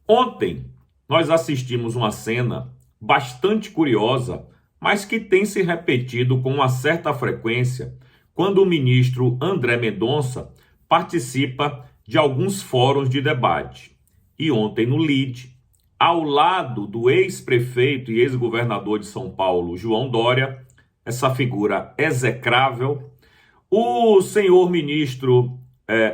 Ontem, nós assistimos uma cena bastante curiosa, mas que tem se repetido com uma certa frequência quando o ministro André Mendonça participa de alguns fóruns de debate. E ontem no LIDE, ao lado do ex-prefeito e ex-governador de São Paulo, João Dória, essa figura execrável, o senhor ministro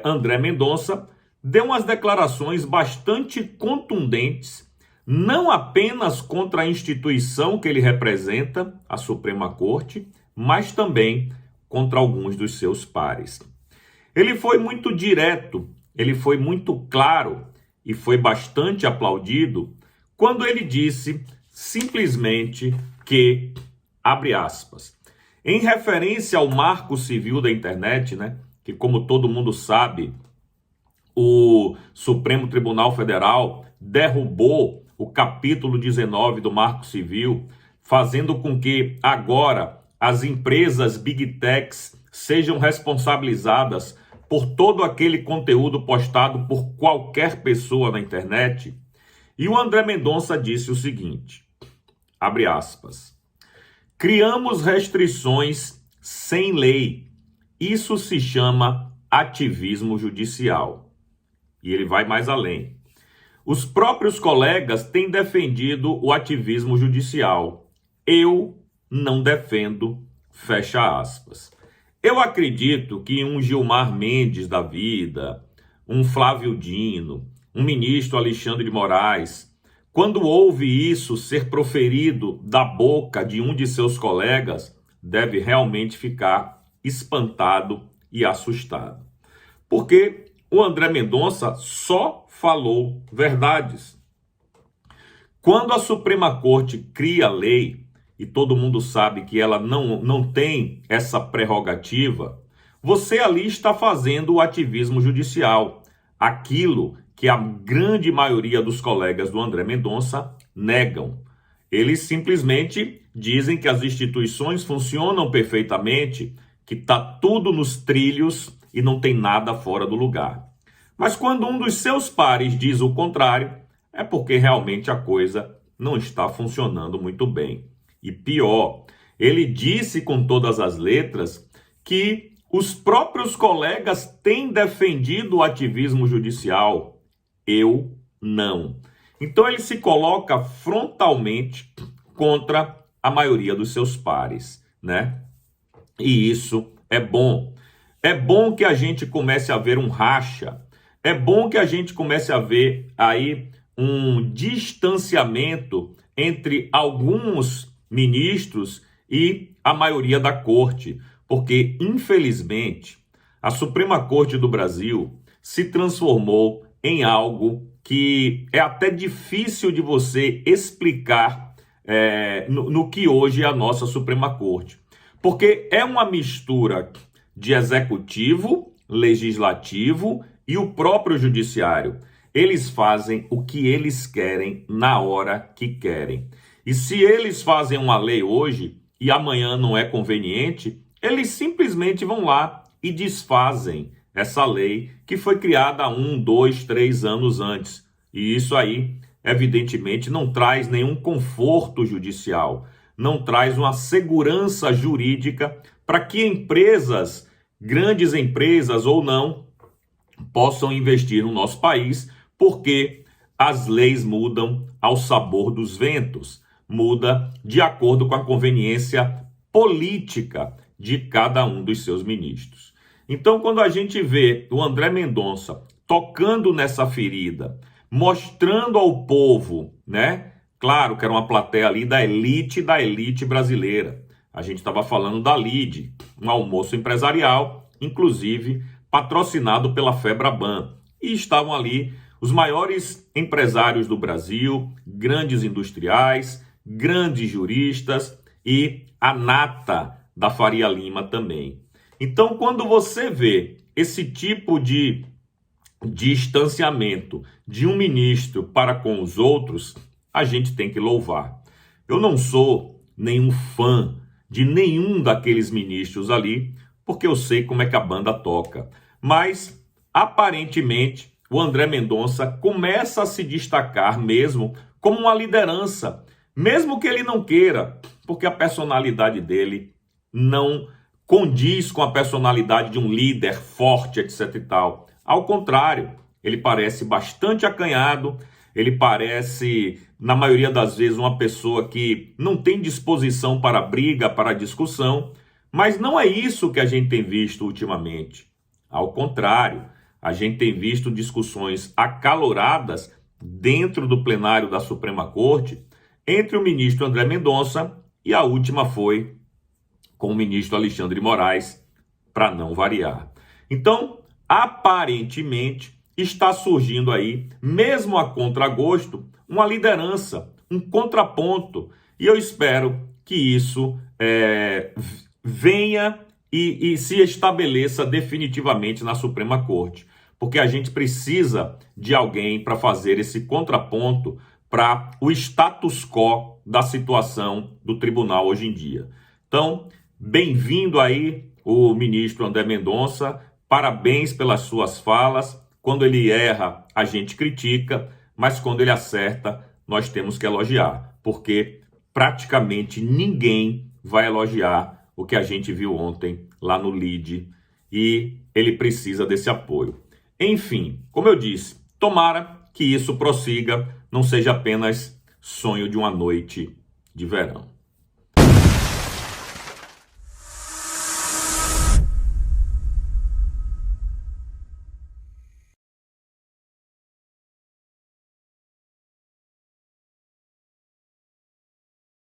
André Mendonça deu umas declarações bastante contundentes, não apenas contra a instituição que ele representa, a Suprema Corte, mas também contra alguns dos seus pares. Ele foi muito direto, ele foi muito claro e foi bastante aplaudido quando ele disse simplesmente que, abre aspas, em referência ao Marco Civil da Internet, né, que como todo mundo sabe, o Supremo Tribunal Federal derrubou o capítulo 19 do Marco Civil, fazendo com que agora as empresas Big Techs sejam responsabilizadas por todo aquele conteúdo postado por qualquer pessoa na internet. E o André Mendonça disse o seguinte, abre aspas, criamos restrições sem lei. Isso se chama ativismo judicial. E ele vai mais além. Os próprios colegas têm defendido o ativismo judicial. Eu não defendo, fecha aspas. Eu acredito que um Gilmar Mendes da vida, um Flávio Dino, um ministro Alexandre de Moraes, quando ouve isso ser proferido da boca de um de seus colegas, deve realmente ficar espantado e assustado. Porque o André Mendonça só falou verdades. Quando a Suprema Corte cria lei, e todo mundo sabe que ela não tem essa prerrogativa, você ali está fazendo o ativismo judicial. Aquilo que a grande maioria dos colegas do André Mendonça negam. Eles simplesmente dizem que as instituições funcionam perfeitamente, que está tudo nos trilhos e não tem nada fora do lugar. Mas quando um dos seus pares diz o contrário, é porque realmente a coisa não está funcionando muito bem. E pior, ele disse com todas as letras que os próprios colegas têm defendido o ativismo judicial. Eu não. Então ele se coloca frontalmente contra a maioria dos seus pares, né? E isso é bom. É bom que a gente comece a ver um racha. É bom que a gente comece a ver aí um distanciamento entre alguns ministros e a maioria da corte. Porque, infelizmente, a Suprema Corte do Brasil se transformou em algo que é até difícil de você explicar no que hoje é a nossa Suprema Corte. Porque é uma mistura de executivo, legislativo e o próprio judiciário. Eles fazem o que eles querem na hora que querem. E se eles fazem uma lei hoje e amanhã não é conveniente, eles simplesmente vão lá e desfazem essa lei que foi criada há 1, 2, 3 anos antes. E isso aí, evidentemente, não traz nenhum conforto judicial, não traz uma segurança jurídica para que empresas, grandes empresas ou não, possam investir no nosso país, porque as leis mudam ao sabor dos ventos, muda de acordo com a conveniência política de cada um dos seus ministros. Então, quando a gente vê o André Mendonça tocando nessa ferida, mostrando ao povo, né? Claro que era uma plateia ali da elite brasileira. A gente estava falando da LIDE, um almoço empresarial, inclusive patrocinado pela Febraban. E estavam ali os maiores empresários do Brasil, grandes industriais, grandes juristas e a nata da Faria Lima também. Então, quando você vê esse tipo de distanciamento de um ministro para com os outros, a gente tem que louvar. Eu não sou nenhum fã de nenhum daqueles ministros ali, porque eu sei como é que a banda toca. Mas, aparentemente, o André Mendonça começa a se destacar mesmo como uma liderança, mesmo que ele não queira, porque a personalidade dele não condiz com a personalidade de um líder forte, etc e tal. Ao contrário, ele parece bastante acanhado, ele parece, na maioria das vezes, uma pessoa que não tem disposição para briga, para discussão, mas não é isso que a gente tem visto ultimamente. Ao contrário, a gente tem visto discussões acaloradas dentro do plenário da Suprema Corte entre o ministro André Mendonça e a última foi com o ministro Alexandre de Moraes, para não variar. Então, aparentemente, está surgindo aí, mesmo a contragosto, uma liderança, um contraponto, e eu espero que isso venha e se estabeleça definitivamente na Suprema Corte, porque a gente precisa de alguém para fazer esse contraponto para o status quo da situação do tribunal hoje em dia. Então, bem-vindo aí o ministro André Mendonça, parabéns pelas suas falas. Quando ele erra, a gente critica, mas quando ele acerta, nós temos que elogiar, porque praticamente ninguém vai elogiar o que a gente viu ontem lá no LIDE e ele precisa desse apoio. Enfim, como eu disse, tomara que isso prossiga, não seja apenas sonho de uma noite de verão.